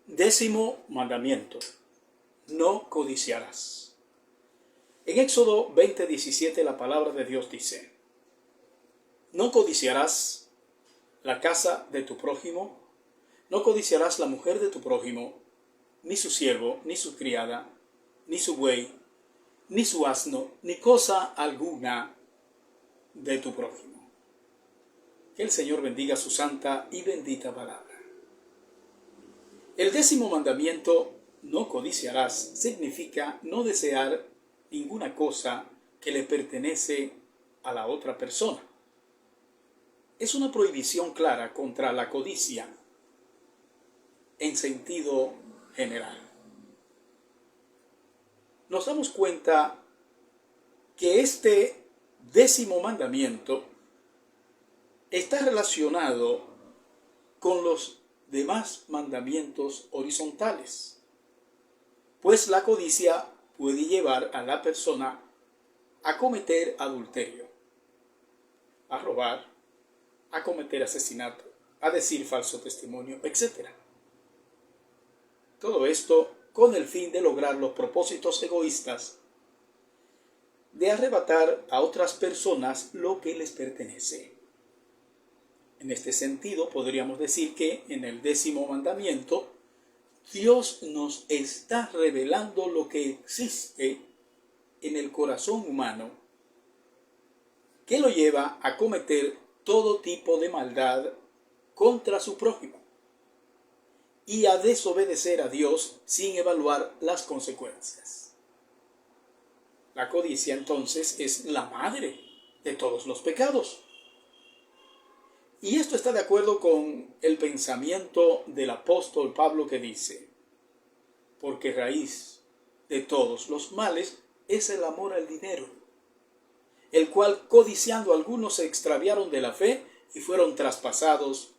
Décimo mandamiento: no codiciarás. En Éxodo 20:17 la palabra de Dios dice: no codiciarás la casa de tu prójimo, no codiciarás la mujer de tu prójimo, ni su siervo, ni su criada, ni su buey, ni su asno, ni cosa alguna de tu prójimo. Que el Señor bendiga su santa y bendita palabra. El décimo mandamiento, no codiciarás, significa no desear ninguna cosa que le pertenece a la otra persona. Es una prohibición clara contra la codicia en sentido general. Nos damos cuenta que este décimo mandamiento está relacionado con los demás mandamientos horizontales, pues la codicia puede llevar a la persona a cometer adulterio, a robar, a cometer asesinato, a decir falso testimonio, etc. Todo esto con el fin de lograr los propósitos egoístas de arrebatar a otras personas lo que les pertenece. En este sentido, podríamos decir que en el décimo mandamiento, Dios nos está revelando lo que existe en el corazón humano, que lo lleva a cometer todo tipo de maldad contra su prójimo y a desobedecer a Dios sin evaluar las consecuencias. La codicia, entonces, es la madre de todos los pecados. Y esto está de acuerdo con el pensamiento del apóstol Pablo, que dice: porque raíz de todos los males es el amor al dinero, el cual codiciando algunos se extraviaron de la fe y fueron traspasados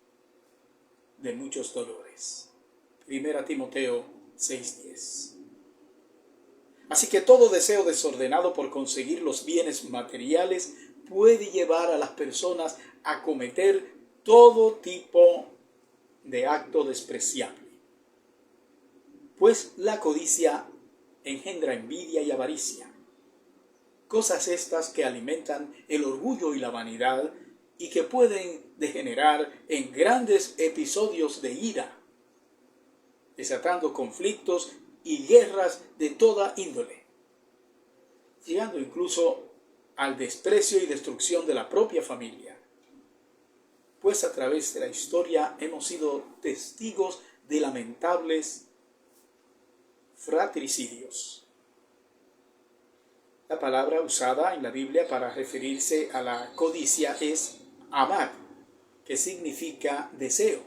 de muchos dolores. 1 Timoteo 6:10. Así que todo deseo desordenado por conseguir los bienes materiales puede llevar a las personas a cometer todo tipo de acto despreciable, pues la codicia engendra envidia y avaricia, cosas estas que alimentan el orgullo y la vanidad y que pueden degenerar en grandes episodios de ira, desatando conflictos y guerras de toda índole, llegando incluso al desprecio y destrucción de la propia familia. Pues a través de la historia hemos sido testigos de lamentables fratricidios. La palabra usada en la Biblia para referirse a la codicia es amar, que significa deseo,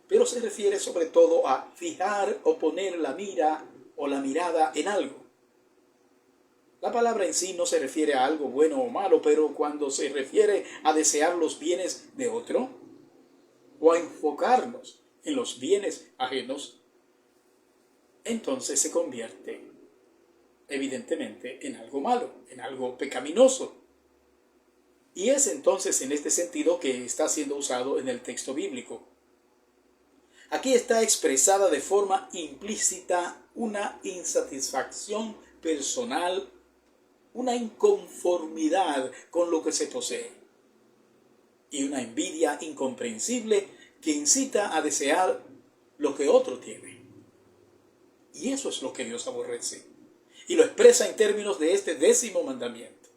pero se refiere sobre todo a fijar o poner la mira o la mirada en algo. La palabra en sí no se refiere a algo bueno o malo, pero cuando se refiere a desear los bienes de otro o a enfocarnos en los bienes ajenos, entonces se convierte evidentemente en algo malo, en algo pecaminoso. Y es entonces en este sentido que está siendo usado en el texto bíblico. Aquí está expresada de forma implícita una insatisfacción personal, una inconformidad con lo que se posee y una envidia incomprensible que incita a desear lo que otro tiene. Y eso es lo que Dios aborrece y lo expresa en términos de este décimo mandamiento.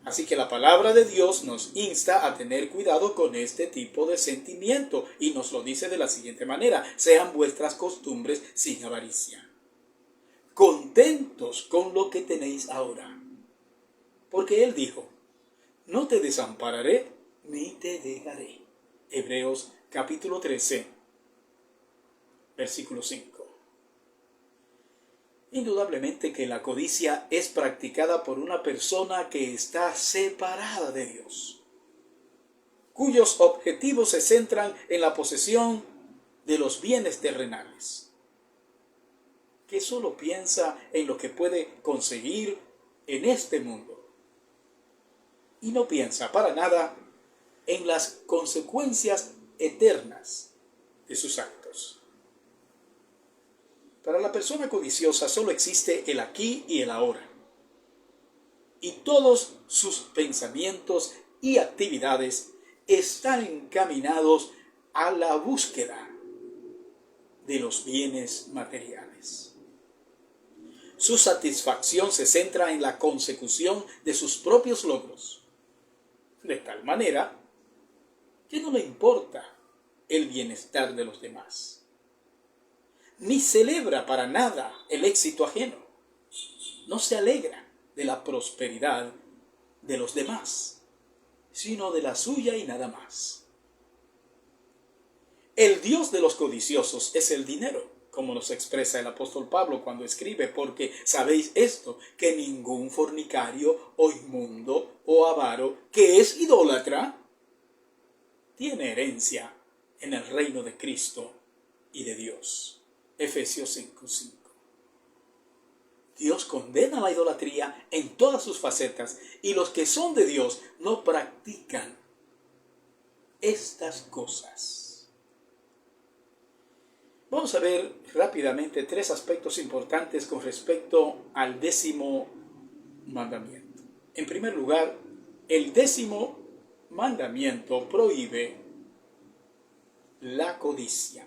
Así que la palabra de Dios nos insta a tener cuidado con este tipo de sentimiento y nos lo dice de la siguiente manera: sean vuestras costumbres sin avaricia, contentos con lo que tenéis ahora. Porque Él dijo: no te desampararé ni te dejaré. Hebreos capítulo 13, versículo 5. Indudablemente que la codicia es practicada por una persona que está separada de Dios, cuyos objetivos se centran en la posesión de los bienes terrenales, que solo piensa en lo que puede conseguir en este mundo y no piensa para nada en las consecuencias eternas de sus actos. Para la persona codiciosa solo existe el aquí y el ahora. Y todos sus pensamientos y actividades están encaminados a la búsqueda de los bienes materiales. Su satisfacción se centra en la consecución de sus propios logros, de tal manera que no le importa el bienestar de los demás, ni celebra para nada el éxito ajeno, no se alegra de la prosperidad de los demás, sino de la suya y nada más. El Dios de los codiciosos es el dinero, como nos expresa el apóstol Pablo cuando escribe, porque sabéis esto, que ningún fornicario o inmundo o avaro que es idólatra tiene herencia en el reino de Cristo y de Dios. Efesios 5:5. Dios condena la idolatría en todas sus facetas y los que son de Dios no practican estas cosas. Vamos a ver rápidamente 3 aspectos importantes con respecto al 10º mandamiento. En primer lugar, el 10º mandamiento prohíbe la codicia.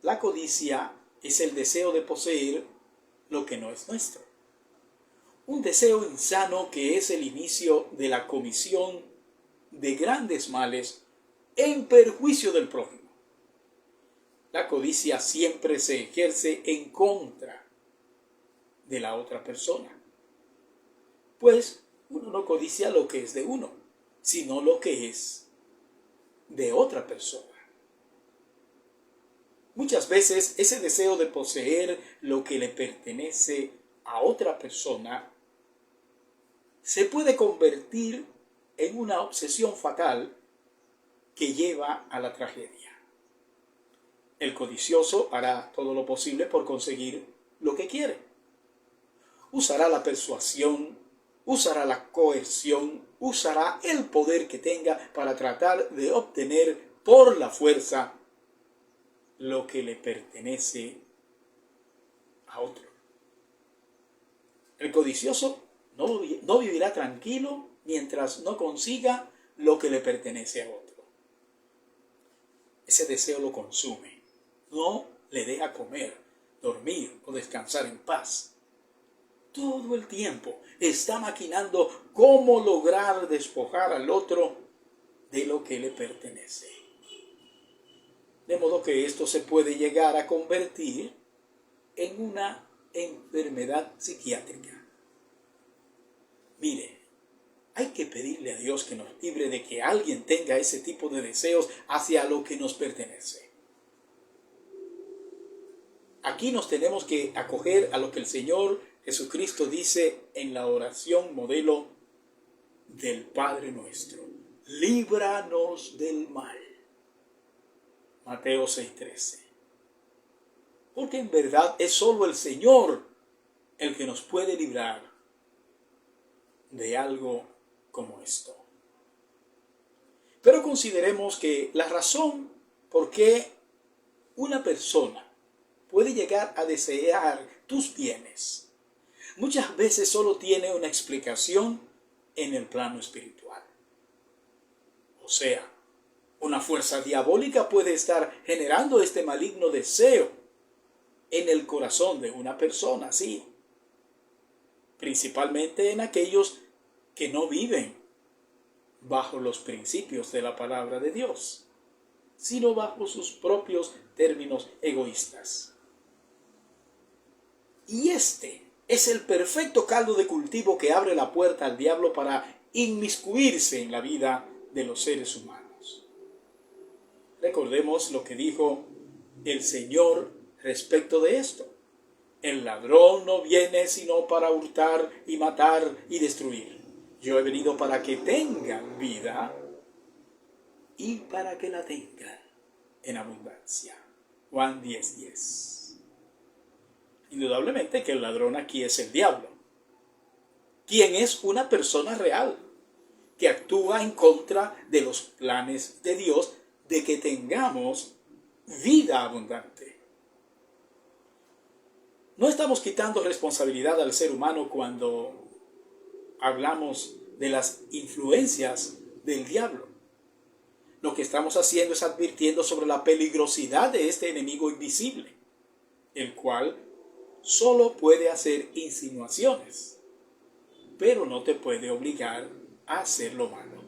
La codicia es el deseo de poseer lo que no es nuestro. Un deseo insano que es el inicio de la comisión de grandes males en perjuicio del prójimo. La codicia siempre se ejerce en contra de la otra persona, pues uno no codicia lo que es de uno, sino lo que es de otra persona. Muchas veces ese deseo de poseer lo que le pertenece a otra persona se puede convertir en una obsesión fatal que lleva a la tragedia. El codicioso hará todo lo posible por conseguir lo que quiere. Usará la persuasión, usará la coerción, usará el poder que tenga para tratar de obtener por la fuerza lo que le pertenece a otro. El codicioso no vivirá tranquilo mientras no consiga lo que le pertenece a otro. Ese deseo lo consume, no le deja comer, dormir o descansar en paz. Todo el tiempo está maquinando cómo lograr despojar al otro de lo que le pertenece. De modo que esto se puede llegar a convertir en una enfermedad psiquiátrica. Mire, hay que pedirle a Dios que nos libre de que alguien tenga ese tipo de deseos hacia lo que nos pertenece. Aquí nos tenemos que acoger a lo que el Señor Jesucristo dice en la oración modelo del Padre Nuestro. Líbranos del mal. Mateo 6:13. Porque en verdad es solo el Señor el que nos puede librar de algo como esto. Pero consideremos que la razón por qué una persona puede llegar a desear tus bienes muchas veces solo tiene una explicación en el plano espiritual. O sea, una fuerza diabólica puede estar generando este maligno deseo en el corazón de una persona, sí. Principalmente en aquellos que no viven bajo los principios de la palabra de Dios, sino bajo sus propios términos egoístas. Y este es el perfecto caldo de cultivo que abre la puerta al diablo para inmiscuirse en la vida de los seres humanos. Recordemos lo que dijo el Señor respecto de esto. El ladrón no viene sino para hurtar y matar y destruir. Yo he venido para que tengan vida y para que la tengan en abundancia. Juan 10:10. Indudablemente que el ladrón aquí es el diablo, quien es una persona real, que actúa en contra de los planes de Dios de que tengamos vida abundante. No estamos quitando responsabilidad al ser humano cuando hablamos de las influencias del diablo. Lo que estamos haciendo es advirtiendo sobre la peligrosidad de este enemigo invisible, el cual solo puede hacer insinuaciones, pero no te puede obligar a hacer lo malo.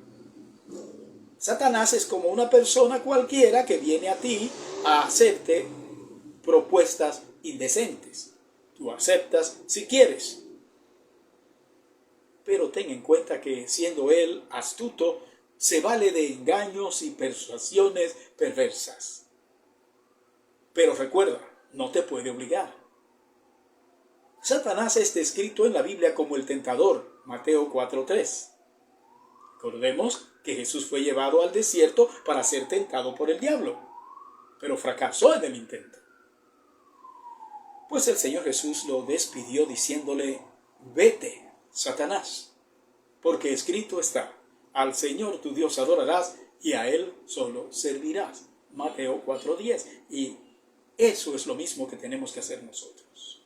Satanás es como una persona cualquiera que viene a ti a hacerte propuestas indecentes. Tú aceptas si quieres. Pero ten en cuenta que siendo él astuto, se vale de engaños y persuasiones perversas. Pero recuerda, no te puede obligar. Satanás es descrito en la Biblia como el tentador, Mateo 4:3. Recordemos que Jesús fue llevado al desierto para ser tentado por el diablo, pero fracasó en el intento. Pues el Señor Jesús lo despidió diciéndole: vete, Satanás, porque escrito está, al Señor tu Dios adorarás y a Él solo servirás. Mateo 4:10. Y eso es lo mismo que tenemos que hacer nosotros.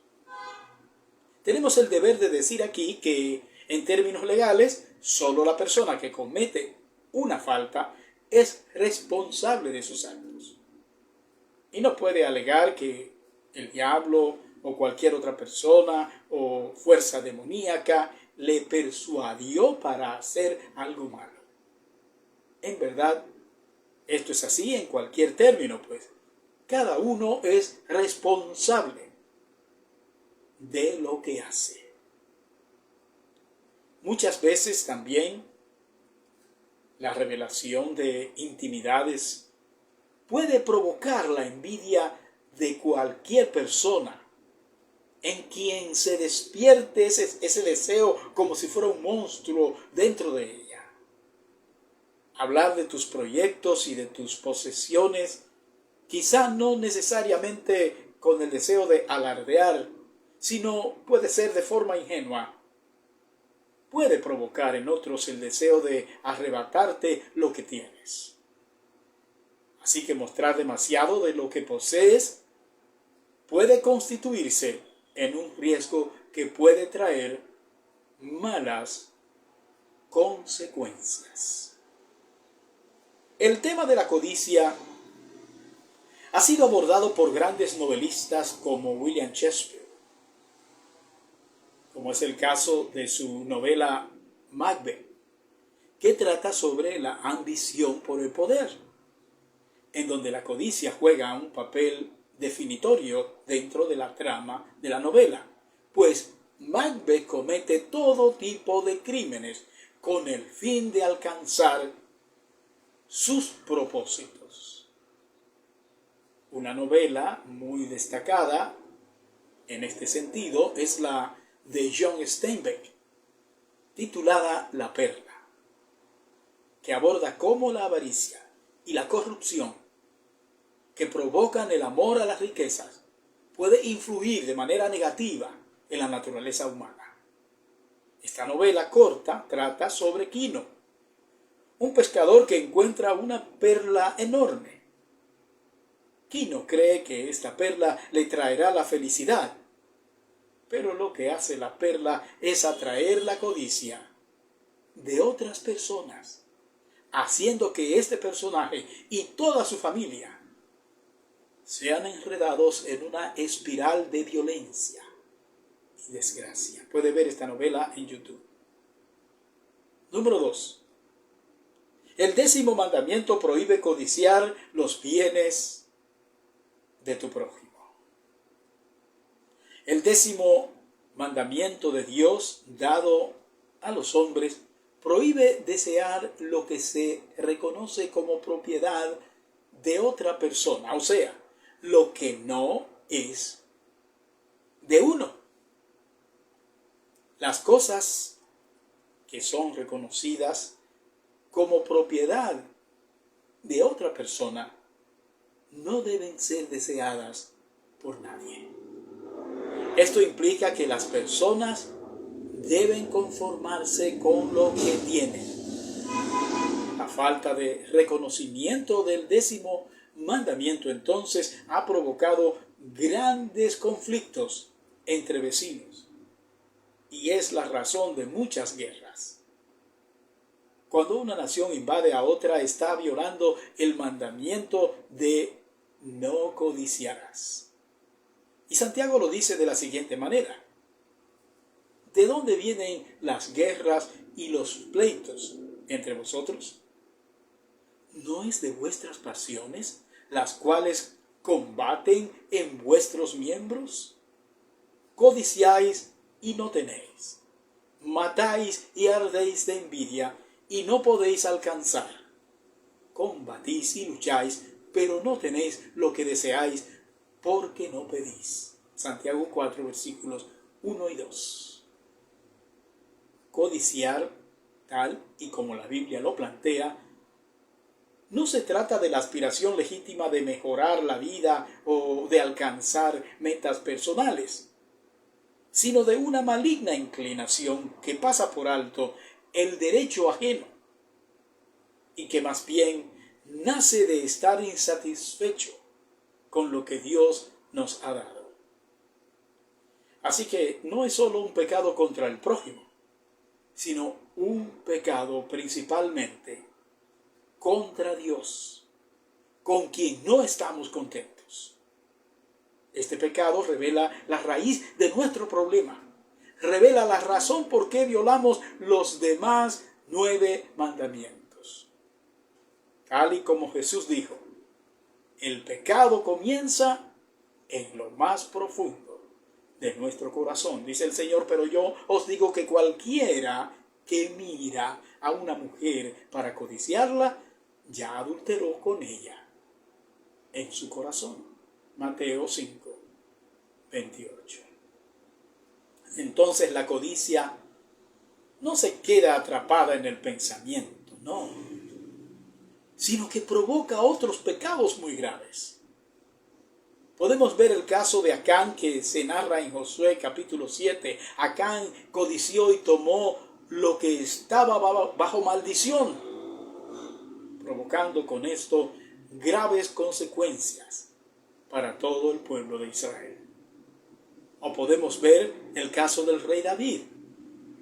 Tenemos el deber de decir aquí que, en términos legales, solo la persona que comete una falta es responsable de sus actos. Y no puede alegar que el diablo o cualquier otra persona o fuerza demoníaca le persuadió para hacer algo malo. En verdad, esto es así en cualquier término, pues cada uno es responsable de lo que hace. Muchas veces también la revelación de intimidades puede provocar la envidia de cualquier persona en quien se despierte ese deseo como si fuera un monstruo dentro de ella. Hablar de tus proyectos y de tus posesiones, quizá no necesariamente con el deseo de alardear, sino puede ser de forma ingenua. Puede provocar en otros el deseo de arrebatarte lo que tienes. Así que mostrar demasiado de lo que posees puede constituirse en un riesgo que puede traer malas consecuencias. El tema de la codicia ha sido abordado por grandes novelistas como William Shakespeare, como es el caso de su novela Macbeth, que trata sobre la ambición por el poder, en donde la codicia juega un papel definitorio dentro de la trama de la novela, pues Macbeth comete todo tipo de crímenes con el fin de alcanzar sus propósitos. Una novela muy destacada en este sentido es la de John Steinbeck, titulada La Perla, que aborda cómo la avaricia y la corrupción que provocan el amor a las riquezas puede influir de manera negativa en la naturaleza humana. Esta novela corta trata sobre Quino, un pescador que encuentra una perla enorme. Quino cree que esta perla le traerá la felicidad, pero lo que hace la perla es atraer la codicia de otras personas, haciendo que este personaje y toda su familia sean enredados en una espiral de violencia y desgracia. Puede ver esta novela en YouTube. Número 2. El 10º mandamiento prohíbe codiciar los bienes de tu prójimo. El 10º mandamiento de Dios dado a los hombres prohíbe desear lo que se reconoce como propiedad de otra persona, o sea, lo que no es de uno. Las cosas que son reconocidas como propiedad de otra persona no deben ser deseadas por nadie. Esto implica que las personas deben conformarse con lo que tienen. La falta de reconocimiento del 10º mandamiento entonces ha provocado grandes conflictos entre vecinos y es la razón de muchas guerras. Cuando una nación invade a otra, está violando el mandamiento de no codiciarás. Y Santiago lo dice de la siguiente manera: ¿de dónde vienen las guerras y los pleitos entre vosotros? ¿No es de vuestras pasiones, las cuales combaten en vuestros miembros? Codiciáis y no tenéis, matáis y ardéis de envidia y no podéis alcanzar. Combatís y lucháis, pero no tenéis lo que deseáis, porque no pedís. Santiago 4, versículos 1 y 2. Codiciar, tal y como la Biblia lo plantea, no se trata de la aspiración legítima de mejorar la vida o de alcanzar metas personales, sino de una maligna inclinación que pasa por alto el derecho ajeno y que más bien nace de estar insatisfecho con lo que Dios nos ha dado. Así que no es solo un pecado contra el prójimo, sino un pecado principalmente contra Dios, con quien no estamos contentos. Este pecado revela la raíz de nuestro problema, revela la razón por qué violamos los demás 9 mandamientos. Tal y como Jesús dijo, el pecado comienza en lo más profundo de nuestro corazón. Dice el Señor, pero yo os digo que cualquiera que mira a una mujer para codiciarla, ya adulteró con ella en su corazón. Mateo 5, 28. Entonces la codicia no se queda atrapada en el pensamiento, no, sino que provoca otros pecados muy graves. Podemos ver el caso de Acán que se narra en Josué capítulo 7. Acán codició y tomó lo que estaba bajo maldición, provocando con esto graves consecuencias para todo el pueblo de Israel. O podemos ver el caso del rey David,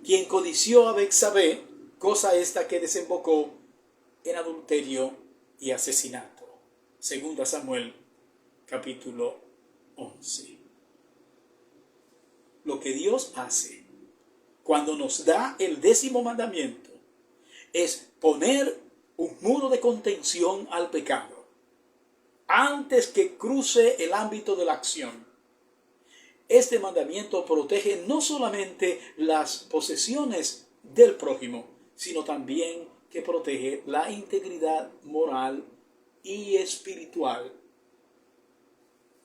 quien codició a Betsabé, cosa esta que desembocó en adulterio y asesinato. 2 Samuel capítulo 11. Lo que Dios hace cuando nos da el 10º mandamiento es poner un muro de contención al pecado antes que cruce el ámbito de la acción. Este mandamiento protege no solamente las posesiones del prójimo, sino también que protege la integridad moral y espiritual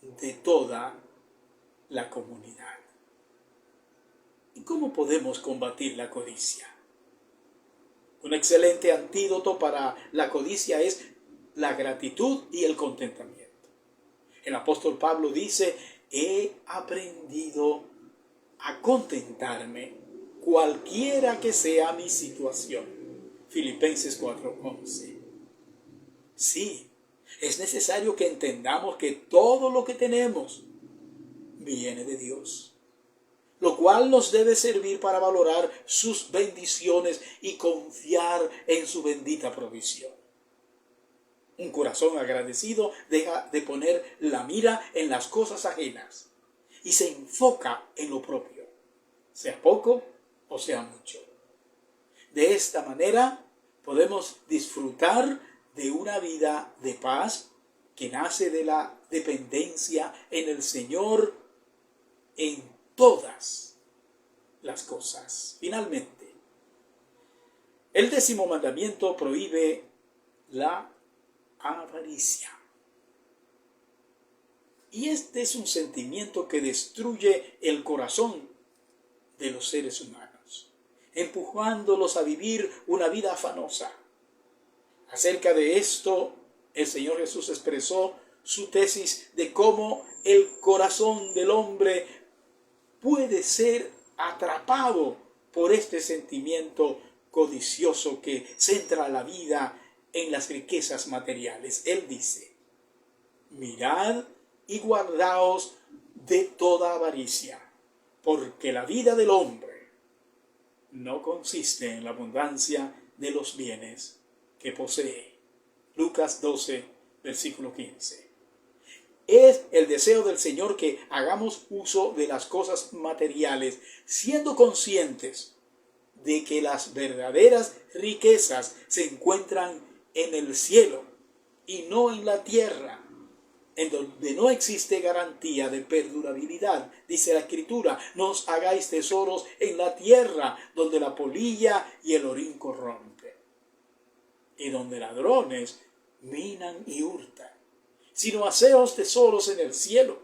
de toda la comunidad. ¿Y cómo podemos combatir la codicia? Un excelente antídoto para la codicia es la gratitud y el contentamiento. El apóstol Pablo dice, he aprendido a contentarme cualquiera que sea mi situación. Filipenses 4:11. Sí, es necesario que entendamos que todo lo que tenemos viene de Dios, lo cual nos debe servir para valorar sus bendiciones y confiar en su bendita provisión. Un corazón agradecido deja de poner la mira en las cosas ajenas y se enfoca en lo propio, sea poco o sea mucho. De esta manera podemos disfrutar de una vida de paz que nace de la dependencia en el Señor en todas las cosas. Finalmente, el 10º mandamiento prohíbe la avaricia. Y este es un sentimiento que destruye el corazón de los seres humanos, empujándolos a vivir una vida afanosa. Acerca de esto, el Señor Jesús expresó su tesis de cómo el corazón del hombre puede ser atrapado por este sentimiento codicioso que centra la vida en las riquezas materiales. Él dice, mirad y guardaos de toda avaricia, porque la vida del hombre no consiste en la abundancia de los bienes que posee. Lucas 12, versículo 15. Es el deseo del Señor que hagamos uso de las cosas materiales, siendo conscientes de que las verdaderas riquezas se encuentran en el cielo y no en la tierra, en donde no existe garantía de perdurabilidad. Dice la Escritura, no os hagáis tesoros en la tierra, donde la polilla y el orín corrompen, y donde ladrones minan y hurtan, sino haceos tesoros en el cielo,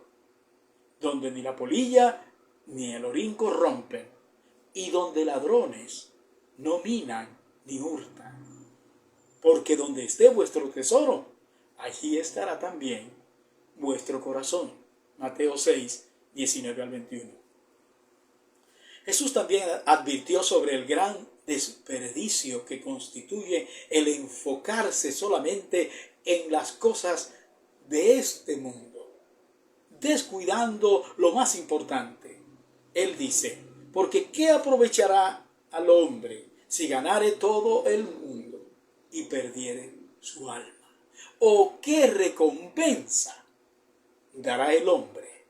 donde ni la polilla ni el orín corrompen, y donde ladrones no minan ni hurtan. Porque donde esté vuestro tesoro, allí estará también vuestro corazón. Mateo 6, 19 al 21. Jesús también advirtió sobre el gran desperdicio que constituye el enfocarse solamente en las cosas de este mundo, descuidando lo más importante. Él dice, porque ¿qué aprovechará al hombre si ganare todo el mundo y perdiere su alma? ¿O qué recompensa dará el hombre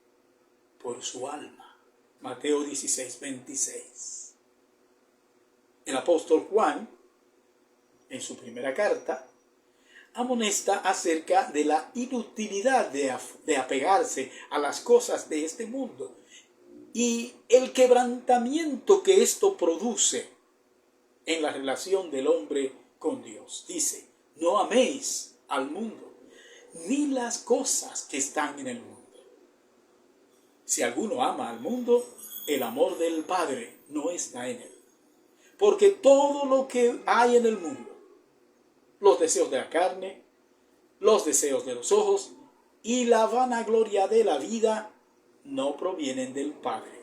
por su alma? Mateo 16, 26. El apóstol Juan, en su primera carta, amonesta acerca de la inutilidad de apegarse a las cosas de este mundo y el quebrantamiento que esto produce en la relación del hombre con Dios. Dice, no améis al mundo, ni las cosas que están en el mundo. Si alguno ama al mundo, el amor del Padre no está en él. Porque todo lo que hay en el mundo, los deseos de la carne, los deseos de los ojos y la vanagloria de la vida, no provienen del Padre,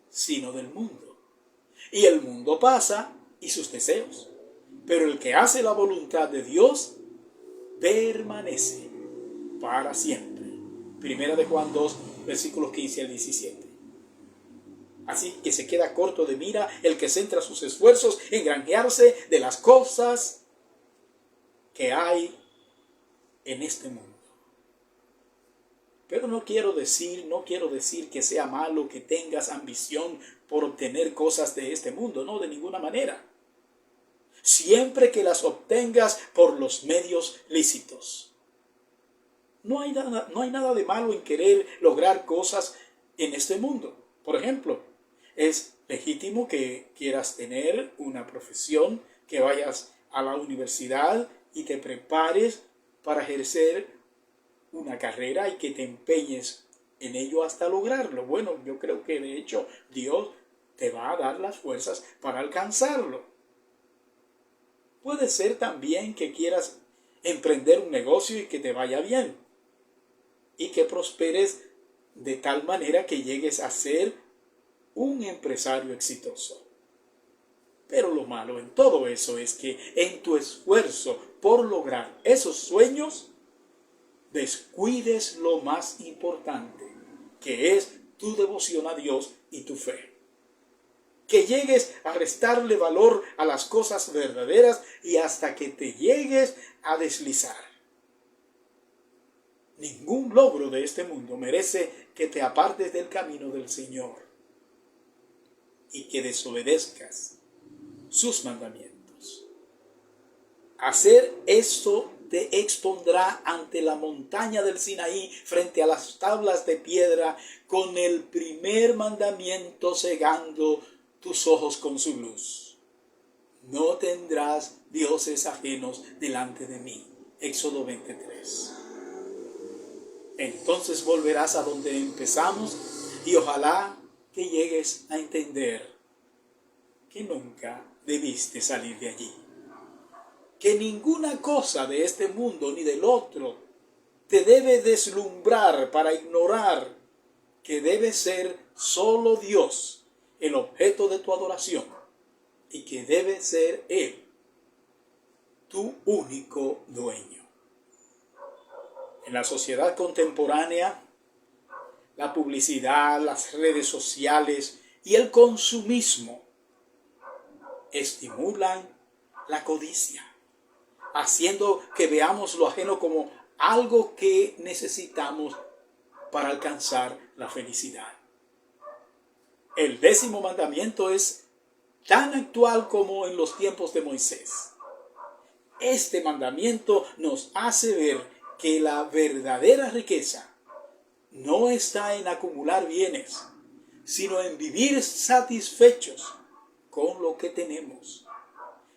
sino del mundo. Y el mundo pasa y sus deseos, pero el que hace la voluntad de Dios permanece para siempre. Primera de Juan 2, versículos 15 al 17. Así que se queda corto de mira el que centra sus esfuerzos en granjearse de las cosas que hay en este mundo. Pero no quiero decir que sea malo que tengas ambición por obtener cosas de este mundo, no, de ninguna manera. Siempre que las obtengas por los medios lícitos. No hay nada de malo en querer lograr cosas en este mundo. Por ejemplo, es legítimo que quieras tener una profesión, que vayas a la universidad y te prepares para ejercer una carrera y que te empeñes en ello hasta lograrlo. Bueno, yo creo que de hecho Dios te va a dar las fuerzas para alcanzarlo. Puede ser también que quieras emprender un negocio y que te vaya bien y que prosperes de tal manera que llegues a ser un empresario exitoso. Pero lo malo en todo eso es que en tu esfuerzo por lograr esos sueños, descuides lo más importante, que es tu devoción a Dios y tu fe. Que llegues a restarle valor a las cosas verdaderas y hasta que te llegues a deslizar. Ningún logro de este mundo merece que te apartes del camino del Señor y que desobedezcas sus mandamientos. Hacer esto te expondrá ante la montaña del Sinaí frente a las tablas de piedra con el primer mandamiento cegando tus ojos con su luz. No tendrás dioses ajenos delante de mí. Éxodo 23. Entonces volverás a donde empezamos y ojalá que llegues a entender que nunca debiste salir de allí. Que ninguna cosa de este mundo ni del otro te debe deslumbrar para ignorar que debe ser solo Dios el objeto de tu adoración y que debe ser Él tu único dueño. En la sociedad contemporánea, la publicidad, las redes sociales y el consumismo estimulan la codicia, haciendo que veamos lo ajeno como algo que necesitamos para alcanzar la felicidad. El 10º mandamiento es tan actual como en los tiempos de Moisés. Este mandamiento nos hace ver que la verdadera riqueza no está en acumular bienes, sino en vivir satisfechos con lo que tenemos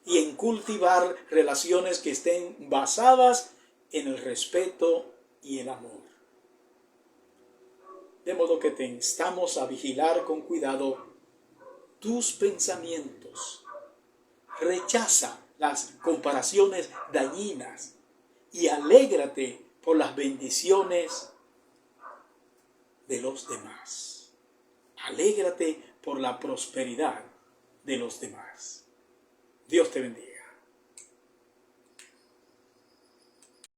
y en cultivar relaciones que estén basadas en el respeto y el amor. De modo que te instamos a vigilar con cuidado tus pensamientos. Rechaza las comparaciones dañinas y alégrate por las bendiciones de los demás. Alégrate por la prosperidad de los demás. Dios te bendiga.